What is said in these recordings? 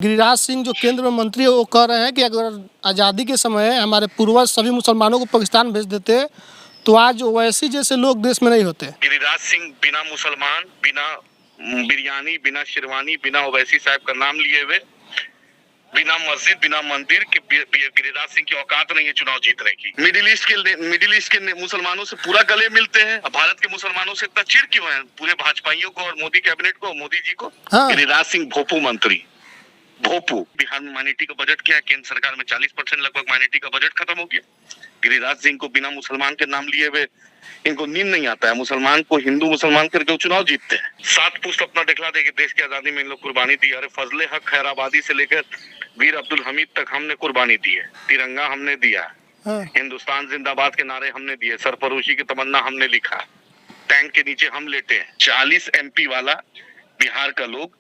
गिरिराज सिंह जो केंद्र में मंत्री है वो कह रहे हैं कि अगर आज़ादी के समय हमारे पूर्वज सभी मुसलमानों को पाकिस्तान भेज देते तो आज ओवैसी जैसे लोग देश में नहीं होते। गिरिराज सिंह बिना मुसलमान, बिना बिरयानी, बिना शेरवानी, बिना ओवैसी साहब का नाम लिए हुए, बिना मस्जिद, बिना मंदिर के गिरिराज सिंह की औकात नहीं है चुनाव जीतने की। मिडिल ईस्ट के मुसलमानों से पूरा गले मिलते हैं। भारत के मुसलमानों से इतना चिढ़ क्यों है पूरे भाजपाइयों को और मोदी कैबिनेट को, मोदी जी को? हाँ। गिरिराज सिंह भोपू मंत्री, भोपू। बिहार में माइनॉरिटी का बजट क्या है? केंद्र सरकार में 40% लगभग माइनॉरिटी का बजट खत्म हो गया। गिरिराज सिंह को बिना मुसलमान के नाम लिए हुए इनको नींद नहीं आता है। मुसलमान को हिंदू मुसलमान करके चुनाव जीतते हैं। 7 पुश्त अपना दिखला दे कि देश की आजादी में इन लोग कुर्बानी दी। अरे फजले हक खैराबादी से लेकर वीर अब्दुल हमीद तक हमने कुर्बानी दी है। तिरंगा हमने दिया, हिंदुस्तान जिंदाबाद के नारे हमने दिए, सरफरोशी की तमन्ना हमने लिखा, टैंक के नीचे हम लेटे हैं। 40 MP वाला बिहार का लोग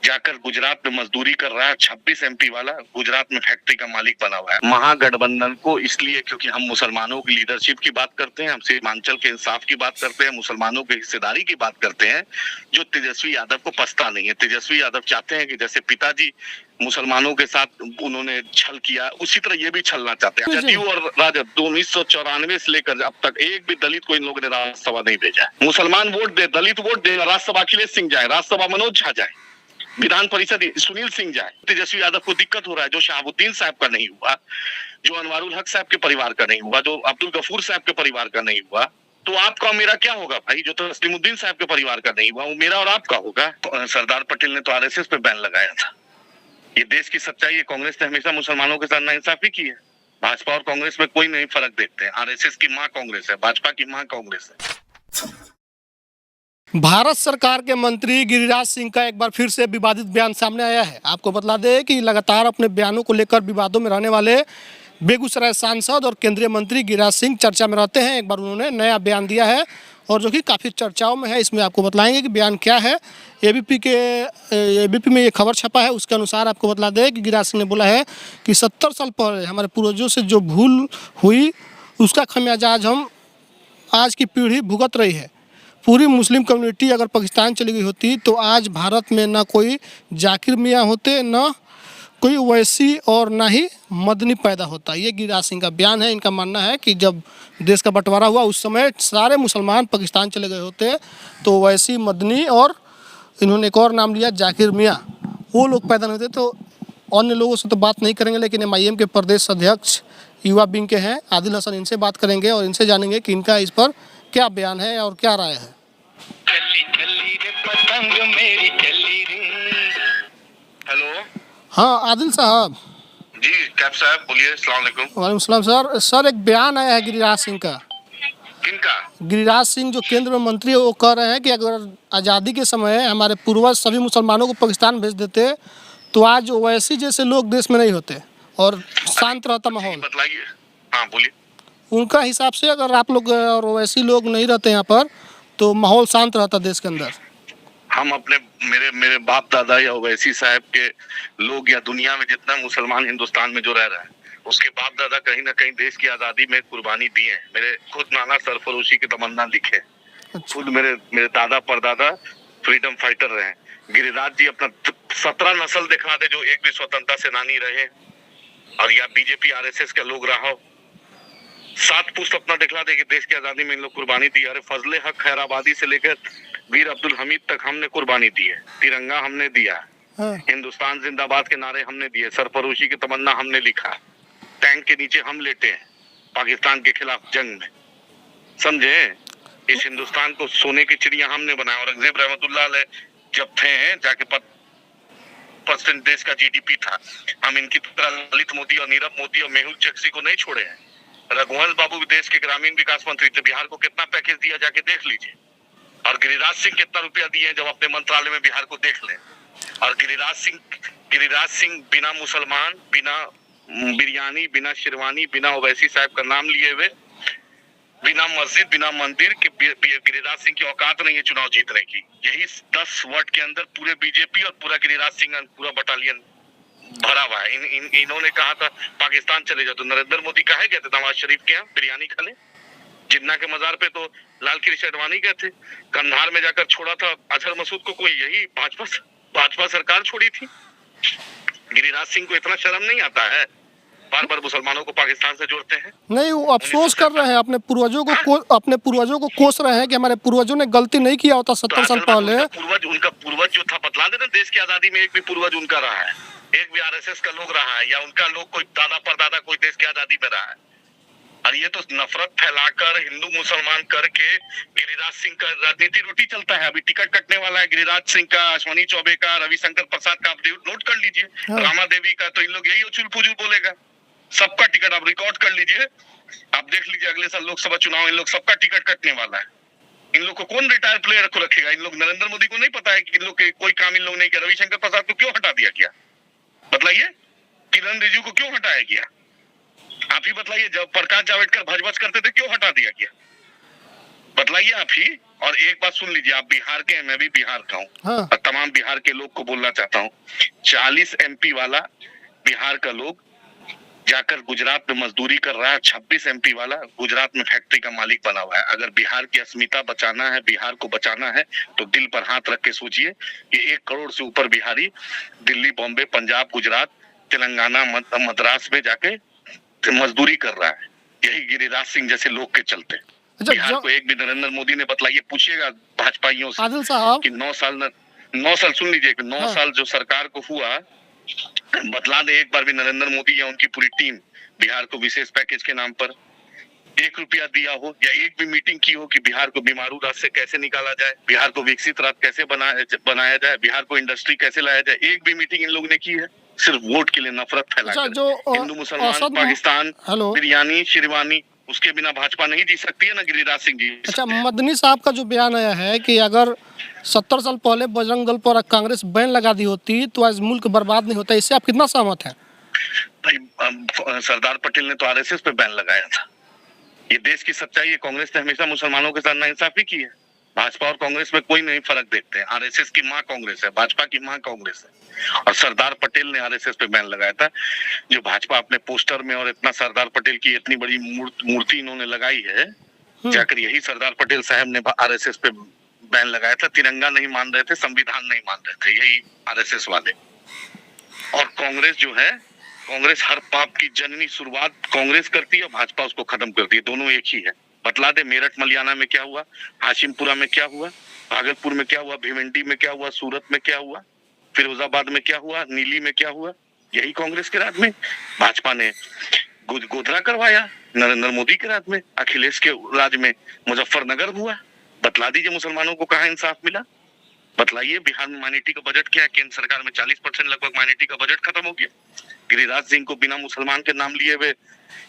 जाकर गुजरात में मजदूरी कर रहा है। 26 MP वाला गुजरात में फैक्ट्री का मालिक बना हुआ है। महागठबंधन को इसलिए क्योंकि हम मुसलमानों की लीडरशिप की बात करते हैं, हम सीमांचल के इंसाफ की बात करते हैं, मुसलमानों की हिस्सेदारी की बात करते हैं, जो तेजस्वी यादव को पछता नहीं है। तेजस्वी यादव चाहते हैं कि जैसे पिताजी मुसलमानों के साथ उन्होंने छल किया, उसी तरह ये भी छलना चाहते हैं। जदयू और राजद 1994 से लेकर अब तक एक भी दलित को इन लोगों ने राज्यसभा नहीं भेजा है। मुसलमान वोट दे, दलित वोट दे, राज्यसभा अखिलेश सिंह जाए, राज्यसभा मनोज झा जाए, विधान परिषद सुनील सिंह जाए। तेजस्वी यादव को दिक्कत हो रहा है जो शहाबुद्दीन साहब का नहीं हुआ, जो अनवारुल हक साहब के परिवार का नहीं हुआ, जो अब्दुल गफूर साहब के परिवार का नहीं हुआ। तो आपका और मेरा क्या होगा भाई? जो तस्लीमुद्दीन साहब के परिवार का नहीं हुआ वो मेरा और आपका होगा। सरदार पटेल ने तो RSS पे बैन लगाया था। ये देश की सच्चाई है। कांग्रेस ने हमेशा मुसलमानों के साथ नाइंसाफी की है। भाजपा और कांग्रेस में कोई नहीं फर्क देखते हैं। RSS की माँ कांग्रेस है, भाजपा की माँ कांग्रेस है। भारत सरकार के मंत्री गिरिराज सिंह का एक बार फिर से विवादित बयान सामने आया है। आपको बतला दें कि लगातार अपने बयानों को लेकर विवादों में रहने वाले बेगूसराय सांसद और केंद्रीय मंत्री गिरिराज सिंह चर्चा में रहते हैं। एक बार उन्होंने नया बयान दिया है और जो कि काफ़ी चर्चाओं में है। इसमें आपको बतलाएंगे कि बयान क्या है। ABP में ये खबर छपा है। उसके अनुसार आपको बतला दें कि गिरिराज सिंह ने बोला है कि 70 साल पहले हमारे पूर्वजों से जो भूल हुई उसका खमियाजा आज की पीढ़ी भुगत रही है। पूरी मुस्लिम कम्युनिटी अगर पाकिस्तान चली गई होती तो आज भारत में ना कोई जाकिर मियाँ होते, ना कोई ओवैसी और ना ही मदनी पैदा होता। ये गिरिराज सिंह का बयान है। इनका मानना है कि जब देश का बंटवारा हुआ उस समय सारे मुसलमान पाकिस्तान चले गए होते तो ओवैसी, मदनी और इन्होंने एक और नाम लिया जाकिर मियाँ, वो लोग पैदा नहीं होते। तो अन्य लोगों से तो बात नहीं करेंगे, लेकिन MIM के प्रदेश अध्यक्ष युवा विंग के हैं आदिल हसन, इनसे बात करेंगे और इनसे जानेंगे कि इनका इस पर क्या बयान है और क्या राय है। हेलो, हाँ आदिल साहब जी कैब साहब बोलिए। अस्सलाम वालेकुम। वालेकुम सलाम सर एक बयान आया है गिरिराज सिंह का। किनका? गिरिराज सिंह जो केंद्र में मंत्री है वो कह रहे हैं कि अगर आज़ादी के समय हमारे पूर्वज सभी मुसलमानों को पाकिस्तान भेज देते तो आज ओवैसी जैसे लोग देश में नहीं होते और शांत रहता माहौल। बतलाइए। हाँ बोलिए। उनका हिसाब से अगर आप लोग और ओवैसी लोग नहीं रहते यहाँ पर तो माहौल शांत रहता देश के अंदर। हम अपने मेरे बाप दादा या ओवैसी साहब के लोग या दुनिया में जितना मुसलमान हिंदुस्तान में जो रह रहा है उसके बाप दादा कहीं ना कहीं देश की आजादी में कुर्बानी दी है। मेरे खुद नाना सरफरोशी की तमन्ना लिखे। खुद मेरे दादा परदादा फ्रीडम फाइटर रहे। गिरिराज जी अपना 17 नस्ल दिखा दे जो एक भी स्वतंत्रता सेनानी रहे और या BJP RSS का लोग रहा हो। 7 पुश्त अपना दिखला दे कि देश की आजादी में इन लोग कुर्बानी दी। अरे फजले हक खैराबादी से लेकर वीर अब्दुल हमीद तक हमने कुर्बानी दी है। तिरंगा हमने दिया, हिंदुस्तान जिंदाबाद के नारे हमने दिए, सरफरोशी की तमन्ना हमने लिखा, टैंक के नीचे हम लेटे हैं पाकिस्तान के खिलाफ जंग में। समझे? इस हिंदुस्तान को सोने की चिड़िया हमने बनाया। औरंगजेब रहमतुल्लाह अलैह जब थे जाके 5% देश का GDP था। हम इनकी तरह ललित मोदी और नीरव मोदी और मेहुल चोकसी को नहीं छोड़े हैं। रघुवंश बाबू भी देश के ग्रामीण विकास मंत्री थे। बिहार को कितना पैकेज दिया जाके देख लीजिए। और गिरिराज सिंह कितना रुपया दिए जब अपने मंत्रालय में बिहार को देख लें। और गिरिराज सिंह बिना मुसलमान, बिना बिरयानी, बिना शेरवानी, बिना ओवैसी साहब का नाम लिए हुए, बिना मस्जिद, बिना मंदिर के गिरिराज सिंह की औकात नहीं है चुनाव जीतने की। यही 10 वर्ड के अंदर पूरे BJP और पूरा गिरिराज सिंह पूरा बटालियन भरा हुआ है। इन्होंने कहा था पाकिस्तान चले जाओ तो नरेंद्र मोदी कहे गए थे नवाज शरीफ के यहाँ बिरयानी खाने। जिन्ना के मजार पे तो लाल कृष्ण अडवाणी गए थे। कंधार में जाकर छोड़ा था अजहर मसूद को कोई यही भाजपा सरकार छोड़ी थी। गिरिराज सिंह को इतना शर्म नहीं आता है? बार बार मुसलमानों को पाकिस्तान से जोड़ते हैं। नहीं, वो अफसोस कर रहे हैं, अपने पूर्वजों को कोस रहे हैं कि हमारे पूर्वजों ने गलती नहीं किया होता 70 साल पहले। उनका पूर्वज जो था, बतला देना, देश की आजादी में एक भी पूर्वज उनका रहा है, एक भी आरएसएस का लोग रहा है, या उनका लोग कोई दादा परदादा कोई देश की आजादी में रहा है। और ये तो नफरत फैलाकर हिंदू मुसलमान करके गिरिराज सिंह का राजनीति रोटी चलता है। अभी टिकट कटने वाला है गिरिराज सिंह का, अश्वनी चौबे का, रविशंकर प्रसाद का, आप नोट कर लीजिए। हाँ। रामा देवी का, तो इन लोग यही उछुल पुजुल बोलेगा। सबका टिकट आप रिकॉर्ड कर लीजिए, आप देख लीजिए अगले साल लोकसभा चुनाव इन लोग सबका टिकट कटने वाला है। इन लोग को कौन रिटायर प्लेयर को रखेगा? इन लोग नरेंद्र मोदी को नहीं पता है कि इन लोग के कोई काम इन लोग नहीं किया? रविशंकर प्रसाद को क्यों हटा दिया गया बतलाइए? किरण रिजिजू को क्यों हटाया गया? आप ही बतलाइए। जब प्रकाश जावड़ेकर भजभज करते थे क्यों हटा दिया गया? बतलाइए आप ही। और एक बात सुन लीजिए, आप बिहार के हैं, मैं भी बिहार का हूँ। हाँ। और तमाम बिहार के लोग को बोलना चाहता हूँ, 40 MP वाला बिहार का लोग जाकर गुजरात में मजदूरी कर रहा है, 26 MP वाला गुजरात में फैक्ट्री का मालिक बना हुआ है। अगर बिहार की अस्मिता बचाना है, बिहार को बचाना है, तो दिल पर हाथ रख के सोचिए कि 1 करोड़ से ऊपर बिहारी दिल्ली, बॉम्बे, पंजाब, गुजरात, तेलंगाना, मद्रास में जाके मजदूरी कर रहा है, यही गिरिराज सिंह जैसे लोग के चलते। बिहार को एक भी नरेंद्र मोदी ने बतलाइए, पूछिएगा भाजपाइयों से आदिल साहब कि 9 साल सुन लीजिए, 9 साल जो सरकार को हुआ, बतला दे एक बार भी नरेंद्र मोदी या उनकी पूरी टीम बिहार को विशेष पैकेज के नाम पर 1 रुपया दिया हो, या एक भी मीटिंग की हो कि बिहार को बीमारू राज्य से कैसे निकाला जाए, बिहार को विकसित राज्य कैसे बनाया जाए, बिहार को इंडस्ट्री कैसे लाया जाए? एक भी मीटिंग इन लोग ने की है? सिर्फ वोट के लिए नफरत फैलाकर। जो हिंदू मुसलमान, पाकिस्तान, बिरयानी, शेरवानी, उसके बिना भाजपा नहीं जी सकती है ना गिरिराज सिंह जी। अच्छा, मदनी साहब का जो बयान आया है कि अगर 70 साल पहले बजरंग दल पर कांग्रेस बैन लगा दी होती तो आज मुल्क बर्बाद नहीं होता, इससे आप कितना सहमत हैं? भाई, सरदार पटेल ने तो आरएसएस पे बैन लगाया था। ये देश की सच्चाई है। कांग्रेस ने हमेशा मुसलमानों के साथ नाइंसाफी की है। भाजपा और कांग्रेस में कोई नहीं फर्क देखते हैं। आरएसएस की माँ कांग्रेस है, भाजपा की माँ कांग्रेस है। और सरदार पटेल ने आरएसएस पे बैन लगाया था। जो भाजपा अपने पोस्टर में और इतना सरदार पटेल की इतनी बड़ी मूर्ति इन्होंने लगाई है, जाकर यही सरदार पटेल साहब ने आरएसएस पे बैन लगाया था। तिरंगा नहीं मान रहे थे, संविधान नहीं मान रहे थे, यही आरएसएस वाले। और कांग्रेस जो है, कांग्रेस हर पाप की जननी शुरुआत कांग्रेस करती है, भाजपा उसको खत्म करती है। दोनों एक ही है। बतला दे, मेरठ मलियाना में क्या हुआ, हाशिमपुरा में क्या हुआ, भागलपुर में क्या हुआ, भिवंडी में क्या हुआ, सूरत में क्या हुआ, फिरोजाबाद में क्या हुआ, नीली में क्या हुआ? यही कांग्रेस के राज में। भाजपा ने गोधरा करवाया नरेंद्र मोदी के राज में, अखिलेश के राज में मुजफ्फरनगर हुआ। बतला दीजिए मुसलमानों को कहाँ इंसाफ मिला? बतलाइए। बिहार में माइनॉरिटी का बजट क्या है? केंद्र सरकार में 40% लगभग माइनॉरिटी का बजट खत्म हो गया। गिरिराज सिंह को बिना मुसलमान के नाम लिए हुए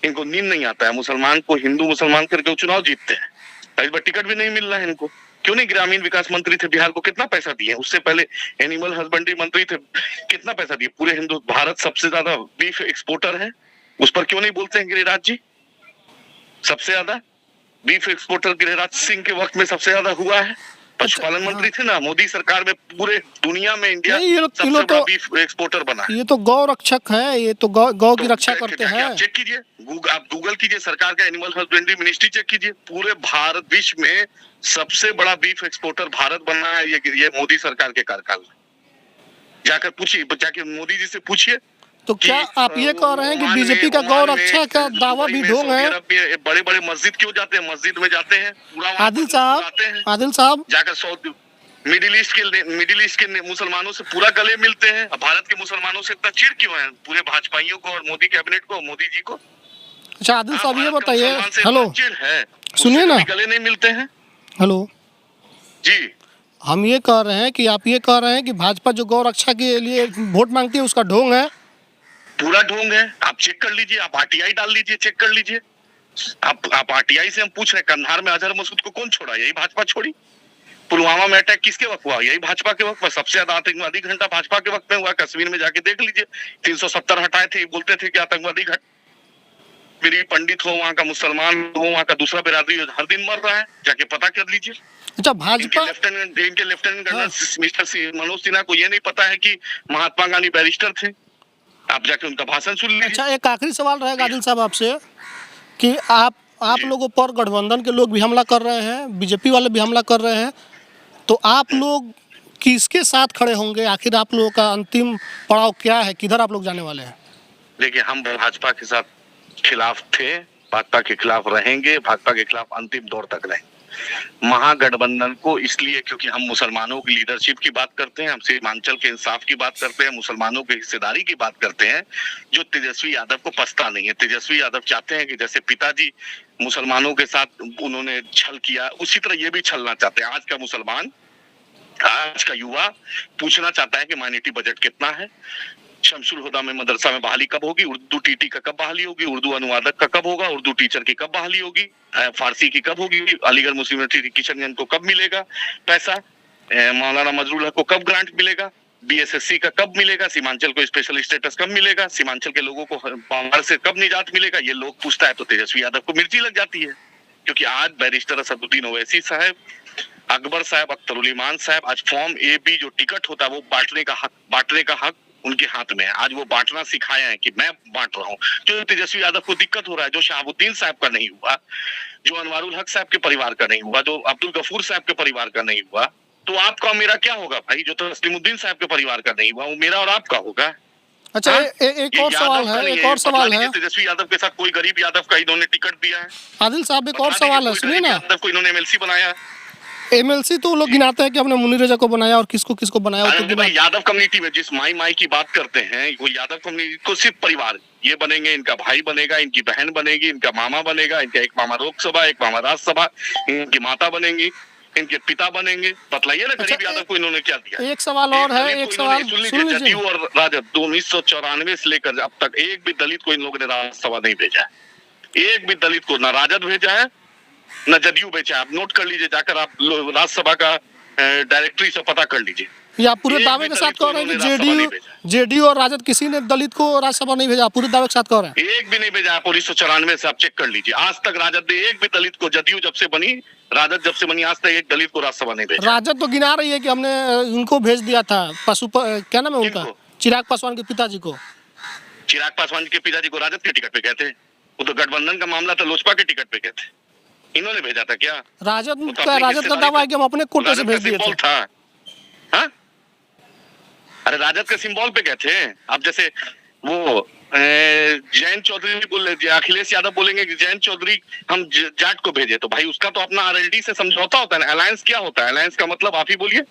इनको नींद नहीं आता है। मुसलमान को हिंदू मुसलमान करके चुनाव जीतते हैं। इस बार टिकट भी नहीं मिल रहा है इनको। क्यों नहीं? ग्रामीण विकास मंत्री थे, बिहार को कितना पैसा दिए? उससे पहले एनिमल हस्बेंड्री मंत्री थे, कितना पैसा दिए? पूरे हिंदू भारत सबसे ज्यादा बीफ एक्सपोर्टर है, उस पर क्यों नहीं बोलते हैं गिरिराज जी? सबसे ज्यादा बीफ एक्सपोर्टर गिरिराज सिंह के वक्त में सबसे ज्यादा हुआ है। पशुपालन मंत्री थे ना मोदी सरकार में, पूरे दुनिया में इंडिया सबसे बड़ा बीफ एक्सपोर्टर बना है। ये तो गौ रक्षक है, ये तो गौ की रक्षा करते हैं। आप चेक कीजिए, आप गूगल कीजिए, सरकार का एनिमल हस्बेंड्री मिनिस्ट्री चेक कीजिए। पूरे भारत विश्व में सबसे बड़ा बीफ एक्सपोर्टर भारत बना है ये मोदी सरकार के कार्यकाल में। जाकर पूछिए, जाके मोदी जी से पूछिए। तो क्या आप ये कह रहे हैं कि बीजेपी का गौ रक्षा का दावा भी ढोंग है? बड़े बड़े मस्जिद क्यों जाते हैं? मस्जिद में जाते हैं पूरा। आदिल साहब जाकर मिडिल ईस्ट के मुसलमानों से पूरा गले मिलते हैं। भारत के मुसलमानों से इतना चिढ़ क्यों है पूरे भाजपाइयों को और मोदी कैबिनेट को, मोदी जी को? अच्छा आदिल साहब ये बताइए, हेलो चिढ़ है, सुनिए ना, गले नहीं मिलते हैं। हेलो जी, हम ये कह रहे हैं कि आप ये कह रहे हैं कि भाजपा जो गौ रक्षा के लिए वोट मांगती है उसका ढोंग है? पूरा ढोंग है। आप चेक कर लीजिए, आप आरटीआई डाल लीजिए, चेक कर लीजिए। आप आरटीआई से हम पूछ रहे हैं, कंधार में अजहर मसूद को कौन छोड़ा? यही भाजपा छोड़ी। पुलवामा में अटैक किसके वक्त हुआ? यही भाजपा के वक्त में। सबसे ज्यादा आतंकवादी घंटा भाजपा के वक्त में हुआ। कश्मीर में जाके देख लीजिए, 370 हटाए थे, बोलते थे कि आतंकवादी घट। मेरी पंडित हो, वहाँ का मुसलमान हो, वहाँ का दूसरा बिरादरी हर दिन मर रहा है, जाके पता कर लीजिए। अच्छा, भाजपा इनके lieutenant general mister Manoj Sinha को ये नहीं पता है कि महात्मा गांधी बैरिस्टर थे? आप जाके उनका भाषण सुन लीजिए। अच्छा, एक आखिरी सवाल रहेगा आदिल साहब आपसे कि आप लोगों पर गठबंधन के लोग भी हमला कर रहे हैं, बीजेपी वाले भी हमला कर रहे हैं, तो आप लोग किसके साथ खड़े होंगे? आखिर आप लोगों का अंतिम पड़ाव क्या है? किधर आप लोग जाने वाले हैं? देखिए, हम भाजपा के साथ खिलाफ थे, भाजपा के खिलाफ रहेंगे, भाजपा के खिलाफ अंतिम दौर तक रहेंगे। महागठबंधन को इसलिए क्योंकि हम मुसलमानों की लीडरशिप की बात करते हैं, हम सीमांचल के इंसाफ की बात करते हैं, मुसलमानों की हिस्सेदारी की बात करते हैं, जो तेजस्वी यादव को पछता नहीं है। तेजस्वी यादव चाहते हैं कि जैसे पिताजी मुसलमानों के साथ उन्होंने छल किया, उसी तरह ये भी छलना चाहते हैं। आज का मुसलमान, आज का युवा पूछना चाहता है कि माइनॉरिटी बजट कितना है, शमसुल हुदा में मदरसा में बहाली कब होगी, उर्दू टीटी का कब बहाली होगी, उर्दू अनुवादक का कब होगा, उर्दू टीचर की कब बहाली होगी, फारसी की कब होगी, अलीगढ़ मुस्लिम यूनिवर्सिटी किशनगंज को कब मिलेगा पैसा, मौलाना मजरूल हक को कब ग्रांट मिलेगा, बीएसएससी का कब मिलेगा, सीमांचल को स्पेशल स्टेटस कब मिलेगा, सीमांचल के लोगों को बाढ़ से कब निजात मिलेगा। ये लोग पूछता है तो तेजस्वी यादव को मिर्ची लग जाती है, क्योंकि आज बैरिस्टर असदुद्दीन ओवैसी साहब, अकबर साहब, अख्तरुल ईमान साहब, आज फॉर्म ए बी जो टिकट होता है वो बांटने का हक उनके हाथ में है। आज वो बांटना सिखाए हैं कि मैं बांट रहा हूँ। जो तेजस्वी यादव को दिक्कत हो रहा है, जो शहाबुद्दीन साहब का नहीं हुआ, जो अनवारुल हक साहब के परिवार का नहीं हुआ, जो अब्दुल गफूर साहब के परिवार का नहीं हुआ, तो आपका मेरा क्या होगा भाई? जो तस्लीमुद्दीन साहब के परिवार का नहीं हुआ, वो मेरा और आपका होगा। अच्छा, एक और सवाल है, एक और सवाल है। तेजस्वी यादव के साथ कोई गरीब यादव का इन्होंने टिकट दिया है? आदिल साहब, एक और सवाल है, सुनिए ना। यादव को इन्होंने एमएलसी बनाया। एमएलसी तो लोग गिनाते हैं कि हमने मुनीर रजा को बनाया और किसको किसको बनाया। तो भाई यादव कम्युनिटी में जिस माई माई की बात करते हैं, वो यादव कम्युनिटी को सिर्फ परिवार ये बनेंगे, इनका भाई बनेगा, इनकी बहन बनेगी, इनका मामा बनेगा, इनका एक मामा लोकसभा, एक मामा राज्यसभा, इनकी माता बनेंगी, इनके पिता बनेंगे। बतलाइए ना, गरीब यादव को इन्होंने क्या दिया? एक सवाल और है, एक सवाल सुन लीजिए। जदयू और राजद 1994 से लेकर अब तक एक भी दलित को इन लोगों ने राज्यसभा नहीं भेजा है। एक भी दलित को ना राजद भेजा है, न जदयू बेचा। आप नोट कर लीजिए, जाकर आप राज्यसभा का डायरेक्टरी से पता कर लीजिए। या पूरे दावे के साथ कह रहे हैं कि जेडीयू और राजद किसी ने दलित को राज्यसभा नहीं भेजा, पूरे दावे के साथ कह रहे हैं। एक भी नहीं भेजा। 1994 से आप चेक कर लीजिए, आज तक राजद ने एक भी दलित को, जदयू जब से बनी, राजद जब से बनी, आज तक एक दलित को राज्यसभा नहीं भेजा। राजद तो गिना रही है कि हमने उनको भेज दिया था, क्या नाम है उनका, चिराग पासवान के पिताजी को। चिराग पासवान के पिताजी को राजद के टिकट पे गए थे? वो तो गठबंधन का मामला था, लोजपा के टिकट पे गए थे। इन्होंने भेजा था क्या? राजद का दावा है कि हम अपने कोटे से भेज दिए थे। था। हाँ? अरे राजद के सिंबल पे गए थे। अब जैसे वो जयंत चौधरी बोले, अखिलेश यादव बोलेंगे कि जयंत चौधरी हम जाट को भेजे, तो भाई उसका तो अपना आरएलडी से समझौता होता है ना। अलायंस क्या होता है? अलायंस का मतलब आप ही बोलिए।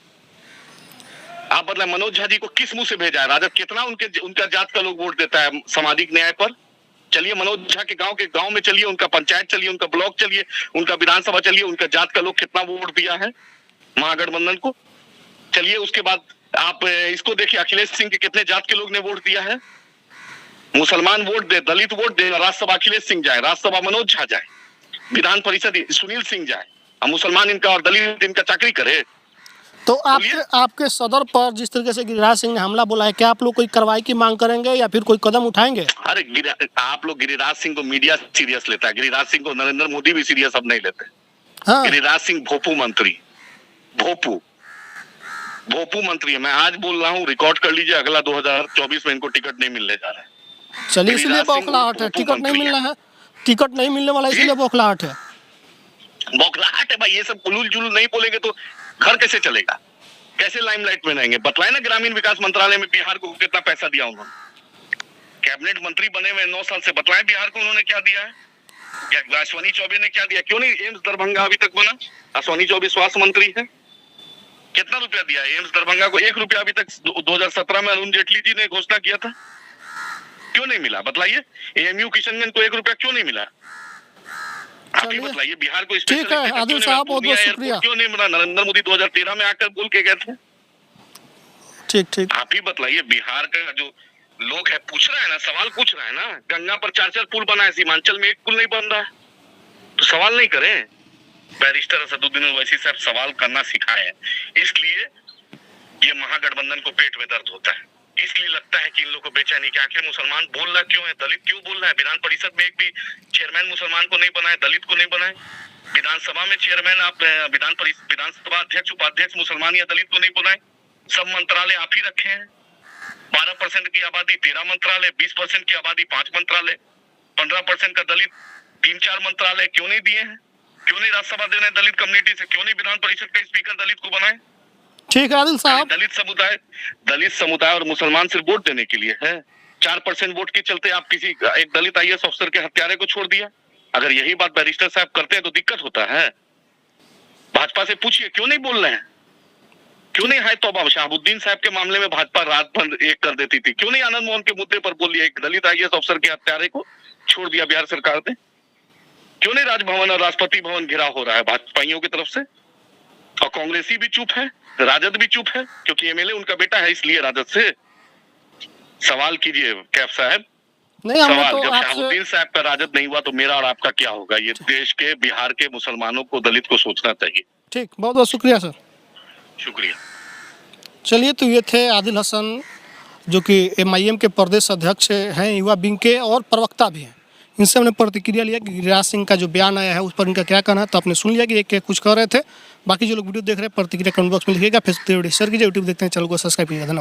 आप मतलब मनोज झा जी को किस मुंह से भेजा है? राजद कितना उनका जात का लोग वोट देता है सामाजिक न्याय पर? चलिए मनोज झा के गांव में चलिए, उनका पंचायत चलिए, उनका ब्लॉक चलिए, उनका विधानसभा चलिए, उनका जात का लोग कितना वोट दिया है महागठबंधन को। चलिए उसके बाद आप इसको देखिए, अखिलेश सिंह के कितने जात के लोग ने वोट दिया है। मुसलमान वोट दे, दलित वोट दे, राज्यसभा अखिलेश सिंह जाए, राज्यसभा मनोज झा जाए, विधान परिषद सुनील सिंह जाए, और मुसलमान इनका और दलित इनका चाकरी करे। तो आपके सदर पर जिस तरीके से गिरिराज सिंह ने हमला बोला है, क्या आप लोग कोई कार्रवाई की मांग करेंगे या फिर कोई कदम उठाएंगे? अरे आप लोग गिरिराज सिंह को मीडिया सीरियस लेता है, गिरिराज सिंह को नरेंद्र मोदी भी सीरियस अब नहीं लेते। हाँ। गिरिराज सिंह भोपू मंत्री, भोपू मंत्री है। मैं आज बोल रहा हूँ, रिकॉर्ड कर लीजिए, अगला 2024 में इनको टिकट नहीं मिलने जा रहा है। चलिए, इसलिए बौखलाहट है, टिकट नहीं मिलना है, टिकट नहीं मिलने वाला, इसलिए बौखलाहट है। बौखलाहट है भाई, ये सब उलूल जुलूल नहीं बोलेंगे तो घर कैसे चलेगा? कैसे लाइमलाइट में रहेंगे? बतलाए ना, ग्रामीण विकास मंत्रालय में बिहार को कितना पैसा दिया उन्होंने? कैबिनेट मंत्री बने हुए 9 साल से, बतलाए बिहार को उन्होंने क्या दिया है? या अश्विनी चौबे ने क्या दिया? क्यों नहीं एम्स दरभंगा अभी तक बना? अश्विनी चौबे स्वास्थ्य मंत्री है, कितना रुपया दिया है एम्स दरभंगा को? 1 रुपया अभी तक 2017 में अरुण जेटली जी ने घोषणा किया था, क्यों नहीं मिला? बतलाइए। एएमयू किशनगंज को 1 रुपया क्यों नहीं मिला? आप ही बताइए। बिहार को ठीक है आदिल साहब, बहुत बहुत शुक्रिया। क्यों नहीं मिला? नरेंद्र मोदी 2013 में आकर बोल के गए थे। ठीक आप ही बताइए। बिहार का जो लोग है पूछ रहा है ना, सवाल पूछ रहा है ना, गंगा पर 4 पुल बना है, सीमांचल में 1 पुल नहीं बन रहा है, तो सवाल नहीं करें? बैरिस्टर असदुद्दीन ओवैसी साहब सवाल करना सिखाए हैं, इसलिए ये महागठबंधन को पेट में दर्द होता है। इसलिए लगता है कि इन लोगों को बेचैनी कि आखिर मुसलमान बोल रहा क्यों है, दलित क्यों बोल रहा है? विधान परिषद में एक भी चेयरमैन मुसलमान को नहीं बनाए, दलित को नहीं बनाए। विधानसभा में चेयरमैन आप विधानसभा अध्यक्ष उपाध्यक्ष मुसलमान या दलित को नहीं बनाए। सब मंत्रालय आप ही रखे हैं। 12% की आबादी 13 मंत्रालय, 20% की आबादी 5 मंत्रालय, 15% का दलित 3-4 मंत्रालय क्यों नहीं दिए हैं? क्यों नहीं राज्यसभा देना है दलित कम्युनिटी से? क्यों नहीं विधान परिषद का स्पीकर दलित को बनाए? ठीक है आदिल साहब। दलित समुदाय और मुसलमान सिर्फ वोट देने के लिए है। 4% वोट के चलते आप किसी एक दलित IAS अफसर के हत्यारे को छोड़ दिया। अगर यही बात बैरिस्टर साहब करते हैं तो दिक्कत होता है। भाजपा से पूछिए क्यों नहीं बोल रहे हैं, क्यों नहीं है। तो शहाबुद्दीन साहब के मामले में भाजपा रात भर एक कर देती थी, क्यों नहीं आनंद मोहन के मुद्दे पर बोल लिया, एक दलित IAS अफसर के हत्यारे को छोड़ दिया बिहार सरकार ने। क्यों नहीं राजभवन और राष्ट्रपति भवन घिराव हो रहा है भाजपाइयों की तरफ से। और कांग्रेसी भी चुप है, राजद भी चुप है, क्योंकि MLA उनका बेटा है इसलिए राजद से। सवाल कीजिए कैफ साहब, नहीं हमने सवाल तो जब आपसे शहाबुद्दीन साहब का राजद नहीं हुआ तो मेरा और आपका क्या होगा। ये देश के बिहार के मुसलमानों को, दलित को सोचना चाहिए। ठीक, बहुत बहुत शुक्रिया सर। शुक्रिया। चलिए, तो ये थे आदिल हसन जो कि MIM के प्रदेश अध्यक्ष हैं, युवा विंग के, और प्रवक्ता भी हैं। इनसे हमने प्रतिक्रिया लिया कि गिरिराज सिंह का जो बयान आया है उस पर इनका क्या कहना है। तो आपने सुन लिया कि एक कुछ कह रहे थे। बाकी जो लोग वीडियो देख रहे हैं प्रतिक्रिया कमेंट बॉक्स में लिखिएगा। फेसबुक शेयर कीजिए, यूट्यूब देखते हैं चैनल को सब्सक्राइब कीजिएगा। धन्यवाद।